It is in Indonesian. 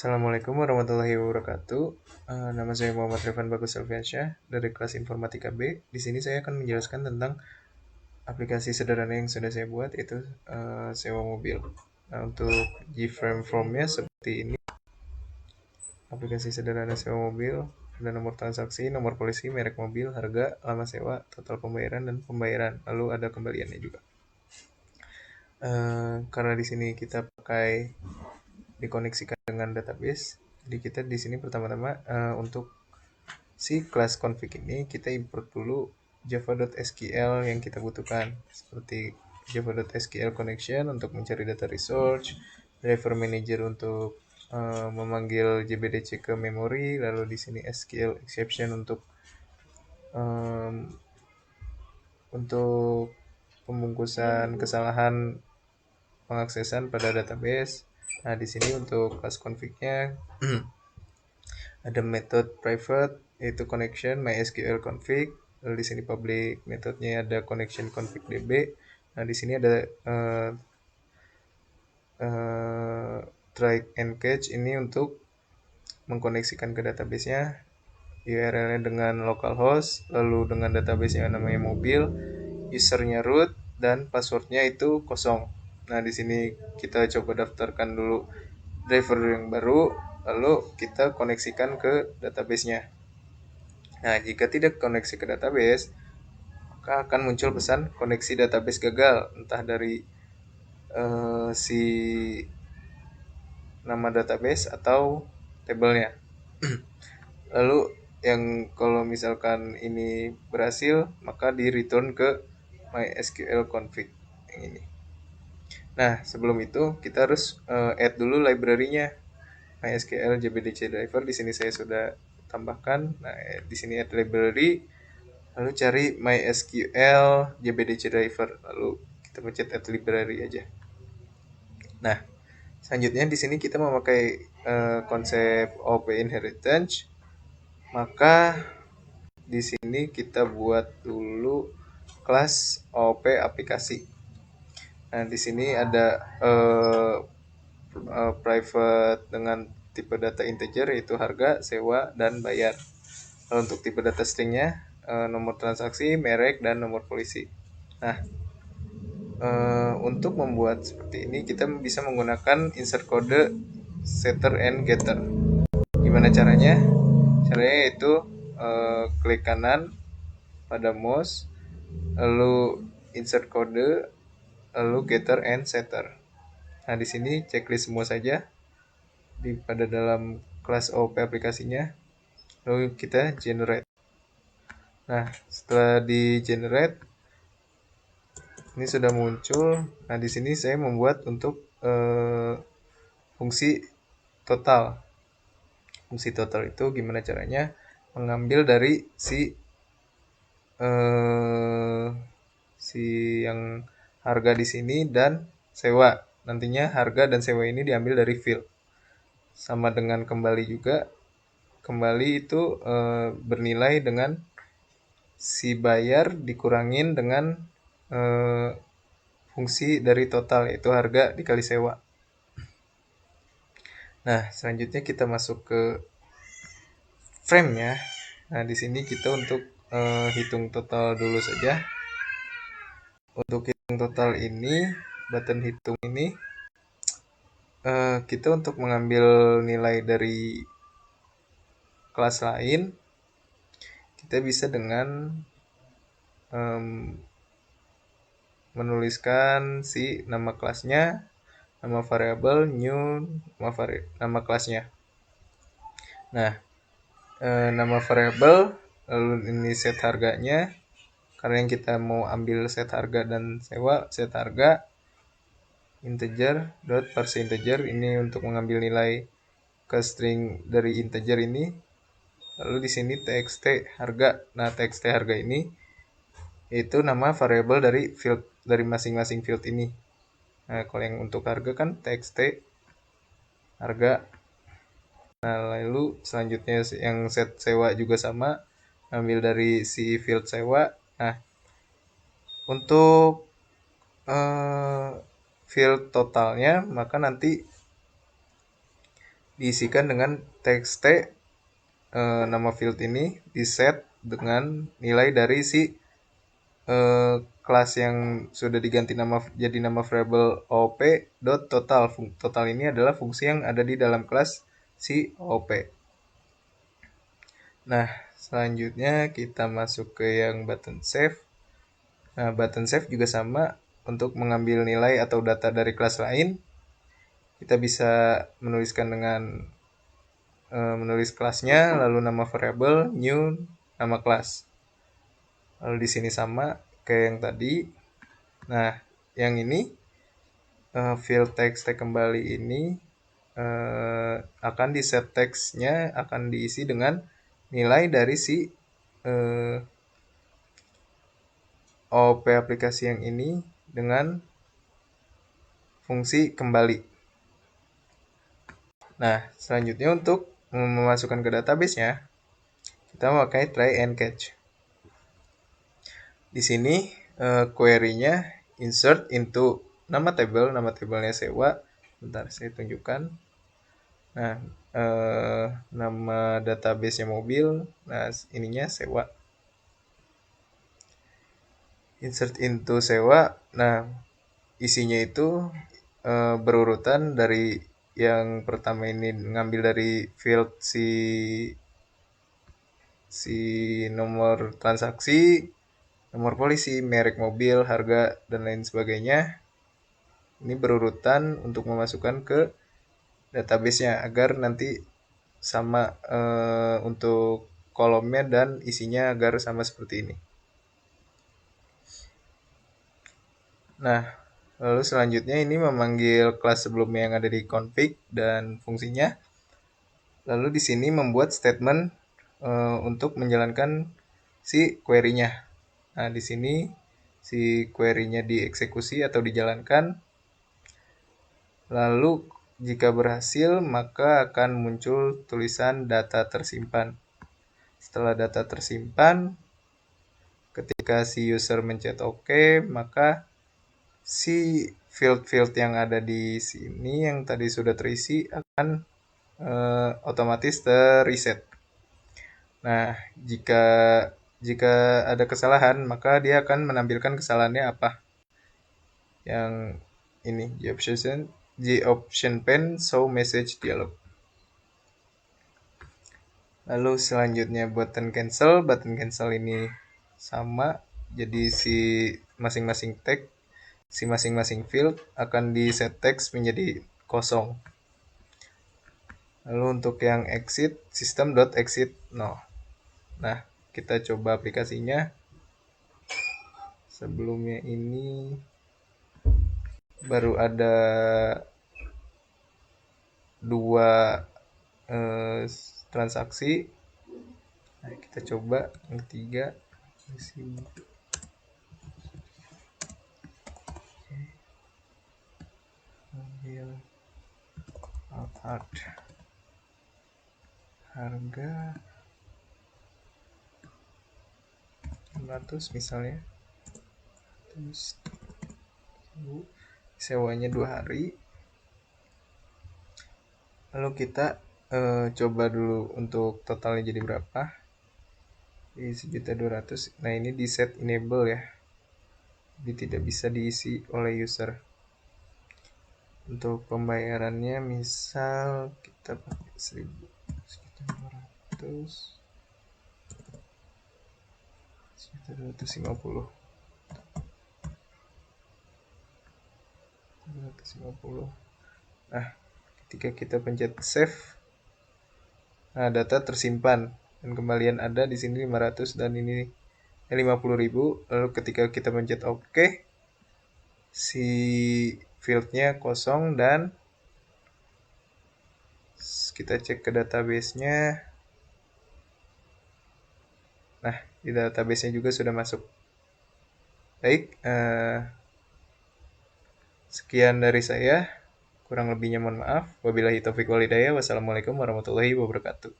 Assalamualaikum warahmatullahi wabarakatuh. Nama saya Muhammad Rifan Bagus Alfiansyah dari kelas Informatika B. Di sini saya akan menjelaskan tentang aplikasi sederhana yang sudah saya buat, yaitu sewa mobil. Nah, untuk Gframe formnya seperti ini. Aplikasi sederhana sewa mobil, ada nomor transaksi, nomor polisi, merek mobil, harga, lama sewa, total pembayaran, dan pembayaran. Lalu ada kembaliannya juga. Karena di sini kita pakai dikoneksikan dengan database, jadi kita di sini pertama-tama untuk si kelas config ini kita import dulu java.sql yang kita butuhkan, seperti java.sql connection untuk mencari data resource, driver manager untuk memanggil JBDC ke memori, lalu di sini SQL exception um, untuk pembungkusan kesalahan pengaksesan pada database. Nah, di sini untuk kelas config-nya ada method private yaitu connection mysql config. Lalu di sini public methodnya ada connection config db. Nah, di sini ada try and catch, ini untuk mengkoneksikan ke database-nya. URL-nya dengan localhost, lalu dengan database yang namanya mobil, usernya root, dan passwordnya itu kosong. Nah, di sini kita coba daftarkan dulu driver yang baru, lalu kita koneksikan ke database-nya. Nah, jika tidak koneksi ke database, maka akan muncul pesan koneksi database gagal, entah dari si nama database atau tabelnya. Lalu yang kalau misalkan ini berhasil, maka di return ke mysql config yang ini. Nah, sebelum itu kita harus add dulu library-nya mysql jbdc driver. Di sini saya sudah tambahkan. Nah, di sini add library, lalu cari mysql jbdc driver, lalu kita pencet add library aja. Nah, selanjutnya di sini kita memakai konsep OP inheritance, maka di sini kita buat dulu kelas OP aplikasi. Nah, di sini ada private dengan tipe data integer, yaitu harga, sewa, dan bayar. Lalu untuk tipe data stringnya nomor transaksi, merek, dan nomor polisi. Nah, untuk membuat seperti ini kita bisa menggunakan insert kode setter and getter. Gimana caranya? Caranya yaitu klik kanan pada mouse, lalu insert kode, lalu getter and setter. Nah, di sini checklist semua saja pada dalam kelas OP aplikasinya, lalu kita generate. Nah, setelah di generate, ini sudah muncul. Nah, di sini saya membuat untuk fungsi total. Fungsi total itu gimana caranya? Mengambil dari si yang harga di sini dan sewa. Nantinya harga dan sewa ini diambil dari field. Sama dengan kembali juga. Kembali itu bernilai dengan si bayar dikurangin dengan fungsi dari total, yaitu harga dikali sewa. Nah, selanjutnya kita masuk ke frame-nya. Nah, di sini kita untuk hitung total dulu saja. Untuk hitung total ini, button hitung ini, kita untuk mengambil nilai dari kelas lain, kita bisa dengan menuliskan si nama kelasnya, nama variabel, new, nama kelasnya. Nah, nama variabel, lalu ini set harganya. Karena yang kita mau ambil set harga dan sewa, set harga integer dot parse integer, ini untuk mengambil nilai ke string dari integer ini. Lalu di sini txt harga. Nah, txt harga ini itu nama variabel dari field, dari masing-masing field ini. Nah, kalau yang untuk harga kan txt harga. Nah, lalu selanjutnya yang set sewa juga sama, ambil dari si field sewa. Nah, untuk field totalnya, maka nanti diisikan dengan txt, nama field ini diset dengan nilai dari si kelas yang sudah diganti jadi nama variable OOP dot total. Total ini adalah fungsi yang ada di dalam kelas si OOP. Nah, selanjutnya kita masuk ke yang button save. Nah, button save juga sama. Untuk mengambil nilai atau data dari kelas lain, kita bisa menuliskan dengan menulis kelasnya, lalu nama variable, new, nama kelas. Lalu di sini sama kayak yang tadi. Nah, yang ini field text kembali ini akan di set text-nya akan diisi dengan nilai dari si OOP aplikasi yang ini dengan fungsi kembali. Nah, selanjutnya untuk memasukkan ke database-nya, kita memakai try and catch. Di sini query-nya insert into nama tabelnya sewa. Bentar, saya tunjukkan. Nah, nama database-nya mobil. Nah, ininya sewa. Insert into sewa. Nah, isinya itu berurutan dari yang pertama ini ngambil dari field si nomor transaksi, nomor polisi, merek mobil, harga, dan lain sebagainya. Ini berurutan untuk memasukkan ke database-nya agar nanti sama untuk kolomnya dan isinya agar sama seperti ini. Nah, lalu selanjutnya ini memanggil kelas sebelumnya yang ada di config dan fungsinya. Lalu di sini membuat statement untuk menjalankan si query-nya. Nah, di sini si query-nya dieksekusi atau dijalankan. Lalu jika berhasil, maka akan muncul tulisan data tersimpan. Setelah data tersimpan, ketika si user mencet OK, maka si field-field yang ada di sini yang tadi sudah terisi akan otomatis terreset. Nah, jika ada kesalahan, maka dia akan menampilkan kesalahannya apa. Yang ini, the option pane show message dialog. Lalu selanjutnya button cancel ini sama, jadi si masing-masing tag, si masing-masing field akan di set text menjadi kosong. Lalu untuk yang exit, system.exit no. Nah, kita coba aplikasinya. Sebelumnya ini baru ada dua transaksi. Nah, kita coba yang ketiga. Ambil Alphard harga 600 misalnya, terus sewanya 2 hari. Lalu kita coba dulu untuk totalnya jadi berapa. Di 1.200.000. Nah, ini di set enable ya, jadi tidak bisa diisi oleh user. Untuk pembayarannya misal kita pakai 1.200, 1.250. Nah, ketika kita pencet save, nah data tersimpan dan kembalian ada di sini 500 dan ini 50.000. Lalu ketika kita pencet OK, si fieldnya kosong dan kita cek ke database-nya. Nah, di database-nya juga sudah masuk. Baik, sekian dari saya. Kurang lebihnya mohon maaf. Wabillahi taufiq wal hidayah. Wassalamualaikum warahmatullahi wabarakatuh.